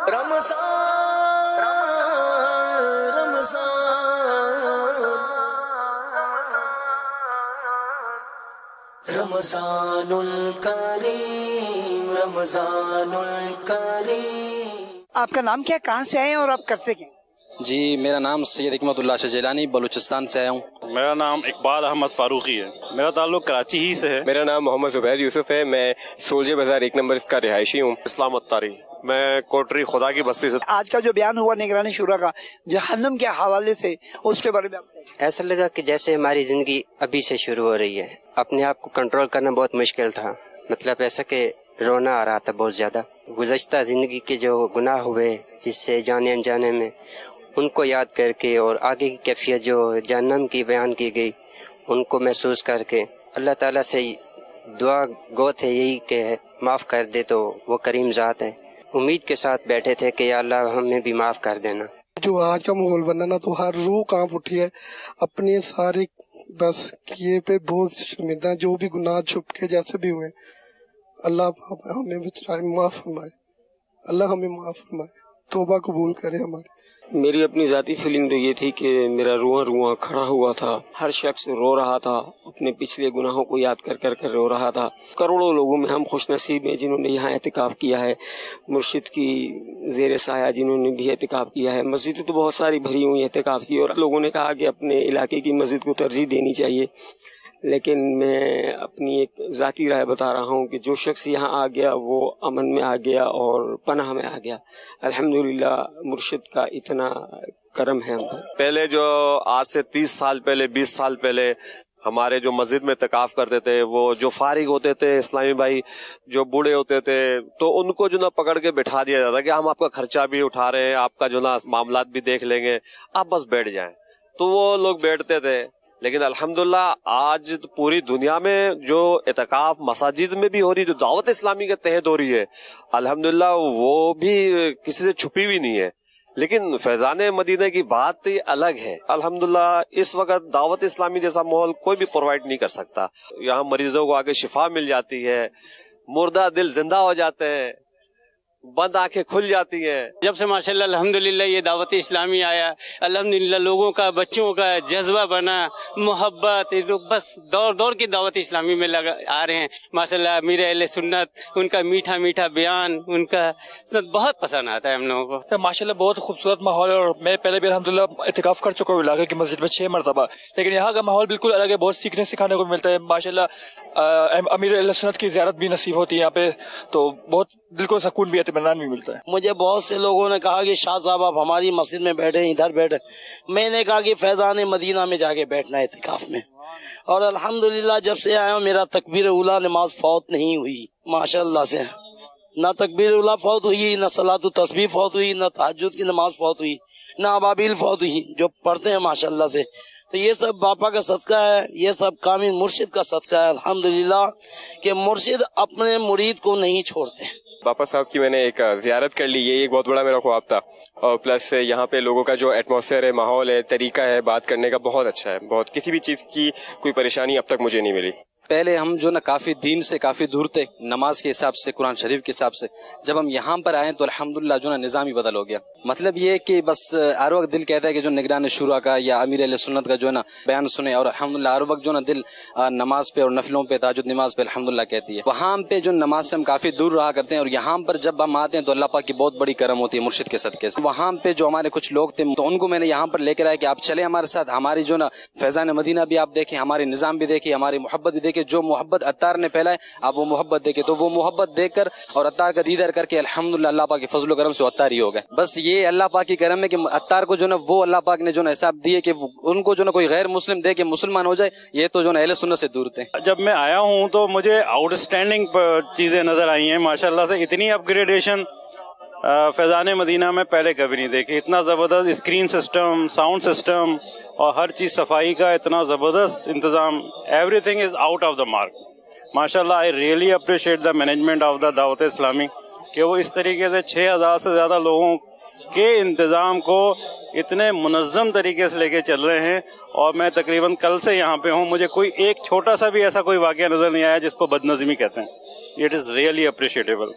رمضان رمضان الکریم رمضان الکریم. آپ کا نام کیا، کہاں سے آئے ہیں اور آپ کرتے کیا؟ جی میرا نام سید حکمت اللہ شاہ جیلانی، بلوچستان سے آیا ہوں. میرا نام اقبال احمد فاروقی ہے، میرا تعلق کراچی ہی سے ہے. میرا نام محمد زبیر یوسف ہے، میں سولجر بازار 1 نمبر کا رہائشی ہوں. اسلام الطاری، میں کوٹری خدا کی بستی سے. آج کا جو بیان ہوا نگرانی شورا کا جہنم کے حوالے سے، اس کے بارے میں ایسا لگا کہ جیسے ہماری زندگی ابھی سے شروع ہو رہی ہے. اپنے آپ کو کنٹرول کرنا بہت مشکل تھا، مطلب ایسا کہ رونا آ رہا تھا بہت زیادہ. گزشتہ زندگی کے جو گناہ ہوئے جس سے جانے انجانے میں، ان کو یاد کر کے اور آگے کی کیفیت جو جہنم کی بیان کی گئی ان کو محسوس کر کے اللہ تعالیٰ سے دعا گو تھے یہی کہ معاف کر دے، تو وہ کریم ذات ہے. امید کے ساتھ بیٹھے تھے کہ یا اللہ ہمیں بھی معاف کر دینا. جو آج کا ماحول بنا نا تو ہر روح کانپ اٹھی ہے. اپنے سارے بس کیے پہ بہت شرمندہ، جو بھی گناہ چھپ کے جیسے بھی ہوئے، اللہ ہمیں بچائے، معاف فرمائے. اللہ ہمیں معاف فرمائے، توبہ قبول کرے ہماری. میری اپنی ذاتی فیلنگ تو یہ تھی کہ میرا رواں کھڑا ہوا تھا. ہر شخص رو رہا تھا، اپنے پچھلے گناہوں کو یاد کر کر رو رہا تھا. کروڑوں لوگوں میں ہم خوش نصیب ہیں جنہوں نے یہاں اعتکاف کیا ہے، مرشد کی زیر سایہ جنہوں نے بھی اعتکاف کیا ہے. مسجدیں تو بہت ساری بھری ہوئی اعتکاف کی، اور لوگوں نے کہا کہ اپنے علاقے کی مسجد کو ترجیح دینی چاہیے. لیکن میں اپنی ایک ذاتی رائے بتا رہا ہوں کہ جو شخص یہاں آ گیا وہ امن میں آ گیا اور پناہ میں آ گیا. الحمدللہ مرشد کا اتنا کرم ہے ہم پر. پہلے جو آج سے 30 سال پہلے 20 سال پہلے ہمارے جو مسجد میں اعتکاف کرتے تھے، وہ جو فارغ ہوتے تھے اسلامی بھائی، جو بوڑھے ہوتے تھے، تو ان کو جو نا پکڑ کے بٹھا دیا جاتا کہ ہم آپ کا خرچہ بھی اٹھا رہے ہیں، آپ کا جو نا معاملات بھی دیکھ لیں گے، آپ بس بیٹھ جائیں. تو وہ لوگ بیٹھتے تھے. لیکن الحمدللہ آج پوری دنیا میں جو اعتکاف مساجد میں بھی ہو رہی، جو دعوت اسلامی کے تحت ہو رہی ہے، الحمدللہ وہ بھی کسی سے چھپی ہوئی نہیں ہے. لیکن فیضان مدینہ کی بات الگ ہے. الحمدللہ اس وقت دعوت اسلامی جیسا ماحول کوئی بھی پرووائڈ نہیں کر سکتا. یہاں مریضوں کو آگے شفا مل جاتی ہے، مردہ دل زندہ ہو جاتے ہیں، بند آنکھیں کھل جاتی ہیں. جب سے ماشاءاللہ الحمدللہ یہ دعوت اسلامی آیا، الحمدللہ لوگوں کا، بچوں کا جذبہ بنا، محبت، لوگ بس دور کی دعوت اسلامی میں آ رہے ہیں. ماشاءاللہ امیر اہل سنت، ان کا میٹھا میٹھا بیان، ان کا بہت پسند آتا ہے ہم لوگوں کو. ماشاءاللہ بہت خوبصورت ماحول ہے، اور میں پہلے بھی الحمدللہ اعتکاف کر چکا ہوں علاقے کی مسجد میں 6 مرتبہ. لیکن یہاں کا ماحول بالکل الگ ہے، بہت سیکھنے سکھانے کو ملتا ہے. ماشاءاللہ امیر اہل سنت کی زیارت بھی نصیب ہوتی ہے یہاں پہ، تو بہت دل کو سکون بھی اطمینان بھی ملتا ہے. مجھے بہت سے لوگوں نے کہا کہ شاہ صاحب آپ ہماری مسجد میں بیٹھے، ادھر بیٹھے. میں نے کہا کہ فیضان مدینہ میں جا کے بیٹھنا ہے اعتکاف میں. اور الحمدللہ جب سے آیا ہوں میرا تکبیر اولیٰ نماز فوت نہیں ہوئی ماشاءاللہ سے. نہ تکبیر اولیٰ فوت ہوئی، نہ صلاۃ التسبیح فوت ہوئی، نہ تہجد کی نماز فوت ہوئی، نہ ابابیل فوت ہوئی، جو پڑھتے ہیں ماشاءاللہ سے. تو یہ سب باپا کا صدقہ ہے، یہ سب کامل مرشد کا صدقہ ہے الحمدللہ، کہ مرشد اپنے مرید کو نہیں چھوڑتے. باپا صاحب کی میں نے ایک زیارت کر لی، یہ ایک بہت بڑا میرا خواب تھا. اور پلس یہاں پہ لوگوں کا جو ایٹماسفیئر ہے، ماحول ہے، طریقہ ہے بات کرنے کا، بہت اچھا ہے. بہت کسی بھی چیز کی کوئی پریشانی اب تک مجھے نہیں ملی. پہلے ہم جو نا کافی دین سے کافی دور تھے، نماز کے حساب سے، قرآن شریف کے حساب سے. جب ہم یہاں پر آئے تو الحمدللہ جو نا نظام ہی بدل ہو گیا. مطلب یہ کہ بس ہر وقت دل کہتا ہے کہ جو نگران شورا کا یا امیر اہل سنت کا جو ہے نا بیان سنے، اور الحمدللہ ہر وقت جو نا دل نماز پہ اور نفلوں پہ، تہجد نماز پہ الحمدللہ کہتی ہے. وہاں پہ جو نماز سے ہم کافی دور رہا کرتے ہیں، اور یہاں پر جب ہم آتے ہیں تو اللہ پاک کی بہت بڑی کرم ہوتی ہے مرشد کے صدقے سے. وہاں پہ جو ہمارے کچھ لوگ تھے تو ان کو میں نے یہاں پر لے کر آیا کہ آپ چلیں ہمارے ساتھ، ہماری جو نا فیضان مدینہ بھی آپ دیکھیں، ہمارے نظام بھی دیکھیں، ہماری محبت بھی دیکھیں. جو محبت عطار نے پھیلائے آپ وہ محبت دیکھیں. تو وہ محبت دیکھ کر اور عطار کا دیدار کر کے الحمدللہ اللہ پاک کے فضل و کرم سے عطار ہی ہو گئے. بس یہ اللہ پاک کی کرم ہے کہ عطار کو جو نا وہ اللہ پاک نے جو نا حساب دیے کہ ان کو جو نا کوئی غیر مسلم دے کے مسلمان ہو جائے، یہ تو جو نا اہل سنت سے دور تھے. جب میں آیا ہوں تو مجھے آؤٹ اسٹینڈنگ چیزیں نظر آئی ہیں ماشاءاللہ سے. اتنی اپ گریڈیشن فیضان مدینہ میں پہلے کبھی نہیں دیکھی. اتنا زبردست اسکرین سسٹم، ساؤنڈ سسٹم، اور ہر چیز صفائی کا اتنا زبردست انتظام. Everything is out of the mark ماشاءاللہ. I really appreciate the management of the Dawat Islami کہ وہ اس طریقے سے 6000 سے زیادہ لوگوں کے انتظام کو اتنے منظم طریقے سے لے کے چل رہے ہیں. اور میں تقریباً کل سے یہاں پہ ہوں، مجھے کوئی ایک چھوٹا سا بھی ایسا کوئی واقعہ نظر نہیں آیا جس کو بدنظمی کہتے ہیں. It is really اپریشیٹیبل.